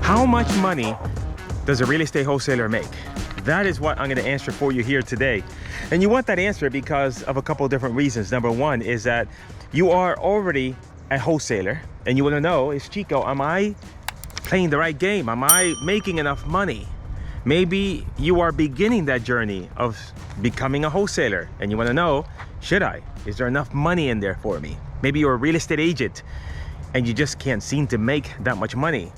How much money does a real estate wholesaler make? That is what I'm going to answer for you here today. And you want that answer because of a couple of different reasons. Number one is that you are already a wholesaler and you want to know, is Chico, am I playing the right game? Am I making enough money? Maybe you are beginning that journey of becoming a wholesaler and you want to know, should I? Is there enough money in there for me? Maybe you're a real estate agent and you just can't seem to make that much money.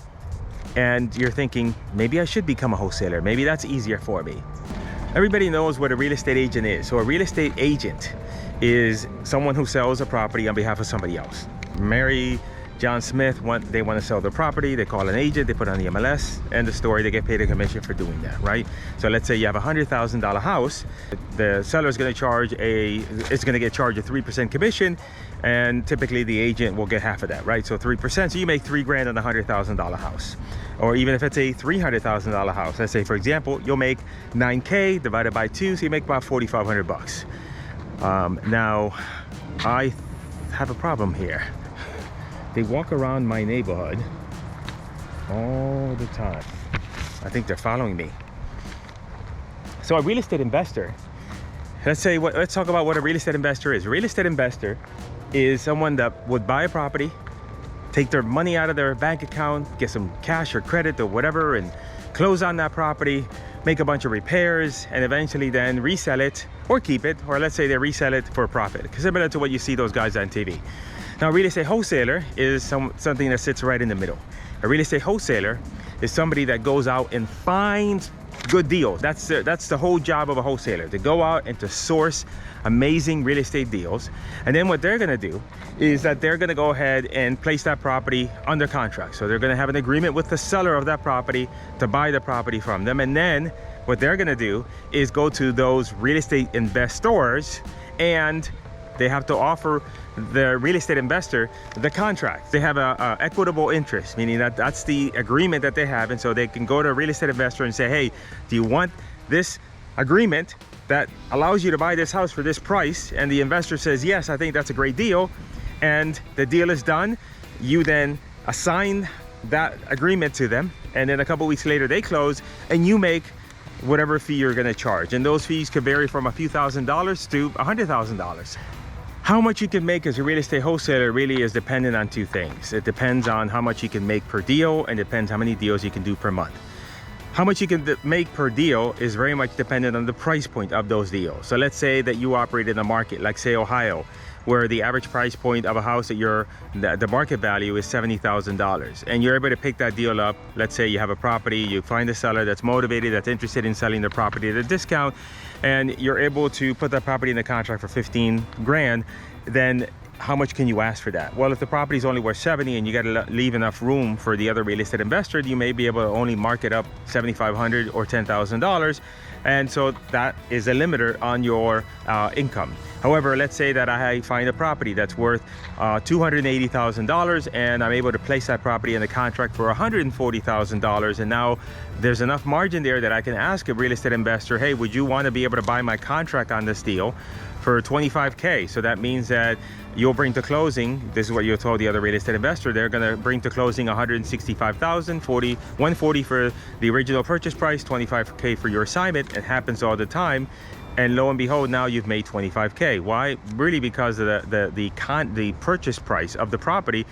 And you're thinking, maybe I should become a wholesaler. Maybe that's easier for me. Everybody knows what a real estate agent is. So a real estate agent is someone who sells a property on behalf of somebody else. Mary, John Smith, they want to sell their property. They call an agent, they put on the MLS, and the story, they get paid a commission for doing that, right? So let's say you have a $100,000 house. The seller is going to charge it's going to get charged a 3% commission, and typically the agent will get half of that, right? So 3%, so you make $3,000 on a $100,000 house. Or even if it's a $300,000 house, let's say for example, you'll make 9K divided by 2, so you make about 4,500 bucks. Now, I have a problem here. They walk around my neighborhood all the time. I think they're following me. So a real estate investor, let's talk about what a real estate investor is. A real estate investor is someone that would buy a property, take their money out of their bank account, get some cash or credit or whatever, and close on that property, make a bunch of repairs, and eventually then resell it or keep it, or let's say they resell it for a profit, similar to what you see those guys on TV. Now, a real estate wholesaler is something that sits right in the middle. A real estate wholesaler is somebody that goes out and finds good deals. That's the whole job of a wholesaler, to go out and to source amazing real estate deals. And then what they're going to do is that they're going to go ahead and place that property under contract. So they're going to have an agreement with the seller of that property to buy the property from them. And then what they're going to do is go to those real estate investors, and they have to offer the real estate investor the contract. They have a equitable interest, meaning that that's the agreement that they have. And so they can go to a real estate investor and say, hey, do you want this agreement that allows you to buy this house for this price? And the investor says, yes, I think that's a great deal. And the deal is done. You then assign that agreement to them. And then a couple weeks later, they close and you make whatever fee you're going to charge. And those fees could vary from a few $1,000s to $100,000. How much you can make as a real estate wholesaler really is dependent on two things. It depends on how much you can make per deal, and depends how many deals you can do per month. How much you can make per deal is very much dependent on the price point of those deals. So let's say that you operate in a market like, say, Ohio, where the average price point of a house the market value is $70,000, and you're able to pick that deal up. Let's say you have a property, you find a seller that's motivated, that's interested in selling their property at a discount, and you're able to put that property in the contract for 15 grand. Then how much can you ask for that? Well, if the property is only worth 70 and you got to leave enough room for the other real estate investor, you may be able to only mark it up $7,500 or $10,000. And so that is a limiter on your income. However, let's say that I find a property that's worth $280,000 and I'm able to place that property in the contract for $140,000. And now there's enough margin there that I can ask a real estate investor, hey, would you want to be able to buy my contract on this deal for $25K? So that means that you'll bring to closing, this is what you told the other real estate investor, they're going to bring to closing $165,000, $140 for the original purchase price, $25K for your assignment. It happens all the time. And lo and behold, now you've made $25K. Why? Really because of the purchase price of the property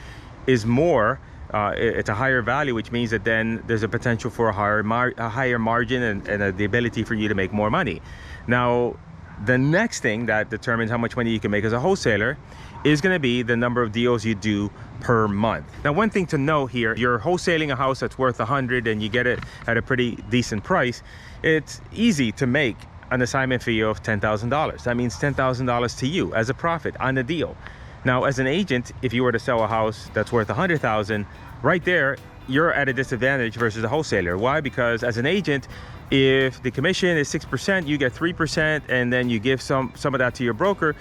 is more. It's a higher value, which means that then there's a potential for a higher margin and the ability for you to make more money. Now, the next thing that determines how much money you can make as a wholesaler is going to be the number of deals you do per month. Now, one thing to know here, you're wholesaling a house that's worth $100 and you get it at a pretty decent price. It's easy to make an assignment fee of $10,000. That means $10,000 to you as a profit on the deal. Now, as an agent, if you were to sell a house that's worth $100,000, right there, you're at a disadvantage versus a wholesaler. Why? Because as an agent, if the commission is 6%, you get 3%, and then you give some of that to your broker,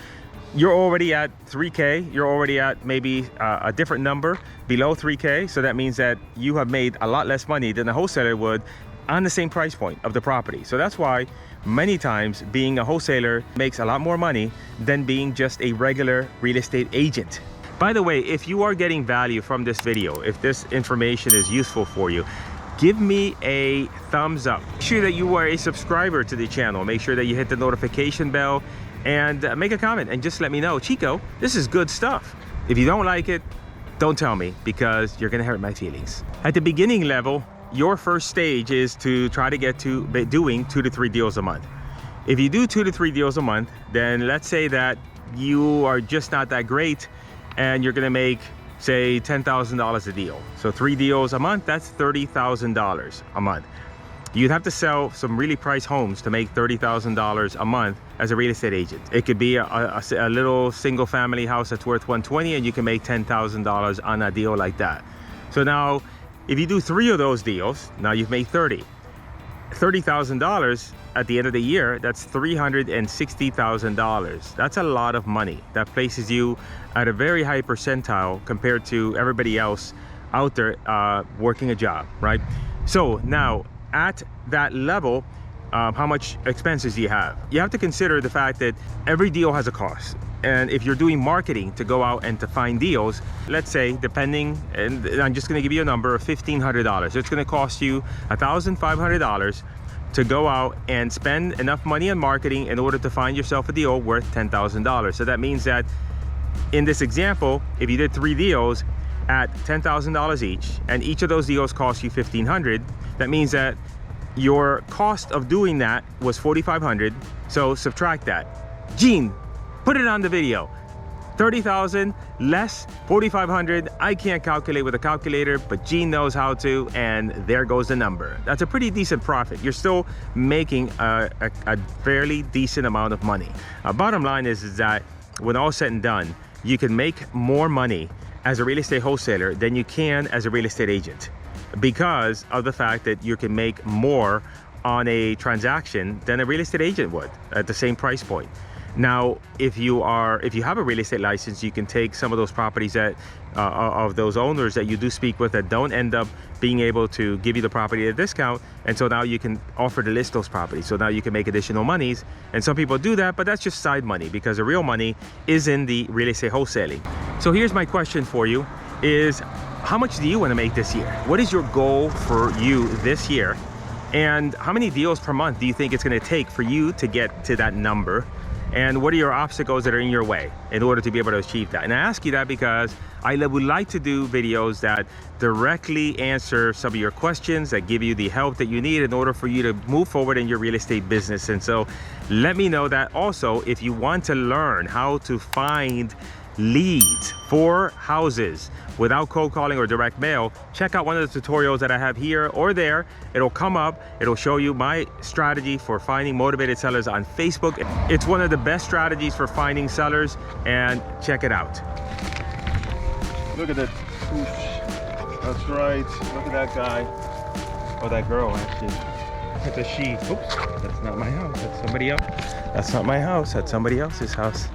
you're already at 3K. You're already at maybe a different number below 3K. So that means that you have made a lot less money than a wholesaler would on the same price point of the property. So that's why many times being a wholesaler makes a lot more money than being just a regular real estate agent. By the way, if you are getting value from this video, if this information is useful for you, give me a thumbs up. Make sure that you are a subscriber to the channel. Make sure that you hit the notification bell and make a comment and just let me know, Chico, this is good stuff. If you don't like it, don't tell me, because you're gonna hurt my feelings. At the beginning level, your first stage is to try to get to doing 2 to 3 deals a month. If you do 2 to 3 deals a month, then let's say that you are just not that great and you're gonna make, say, $10,000 a deal. So 3 deals a month, that's $30,000 a month. You'd have to sell some really priced homes to make $30,000 a month as a real estate agent. It could be a little single family house that's worth $120,000 and you can make $10,000 on a deal like that. So now, if you do 3 of those deals, now you've made $30,000 at the end of the year. That's $360,000. That's a lot of money. That places you at a very high percentile compared to everybody else out there working a job, right? So now, at that level, how much expenses do you have? You have to consider the fact that every deal has a cost. And if you're doing marketing to go out and to find deals, let's say, depending, and I'm just gonna give you a number of $1,500. It's gonna cost you $1,500 to go out and spend enough money on marketing in order to find yourself a deal worth $10,000. So that means that in this example, if you did 3 deals at $10,000 each, and each of those deals cost you $1,500, that means that your cost of doing that was $4,500. So subtract that. Gene, put it on the video. 30,000 less 4,500. I can't calculate with a calculator, but Gene knows how to, and there goes the number. That's a pretty decent profit. You're still making a fairly decent amount of money. Bottom line is that when all said and done, you can make more money as a real estate wholesaler than you can as a real estate agent, because of the fact that you can make more on a transaction than a real estate agent would at the same price point. Now, if you have a real estate license, you can take some of those properties that of those owners that you do speak with that don't end up being able to give you the property at a discount, and so now you can offer to list those properties. So now you can make additional monies, and some people do that, but that's just side money, because the real money is in the real estate wholesaling. So here's my question for you: is how much do you want to make this year? What is your goal for you this year? And how many deals per month do you think it's going to take for you to get to that number? And what are your obstacles that are in your way in order to be able to achieve that? And I ask you that because I would like to do videos that directly answer some of your questions, that give you the help that you need in order for you to move forward in your real estate business. And so let me know that also if you want to learn how to find leads for houses without cold calling or direct mail, check out one of the tutorials that I have here or there. It'll come up, it'll show you my strategy for finding motivated sellers on Facebook. It's one of the best strategies for finding sellers, and check it out. Look at that. That's right. Look at that guy. Oh, that girl, actually. Look at the she. Oops, that's not my house. That's somebody else. That's not my house. That's somebody else's house.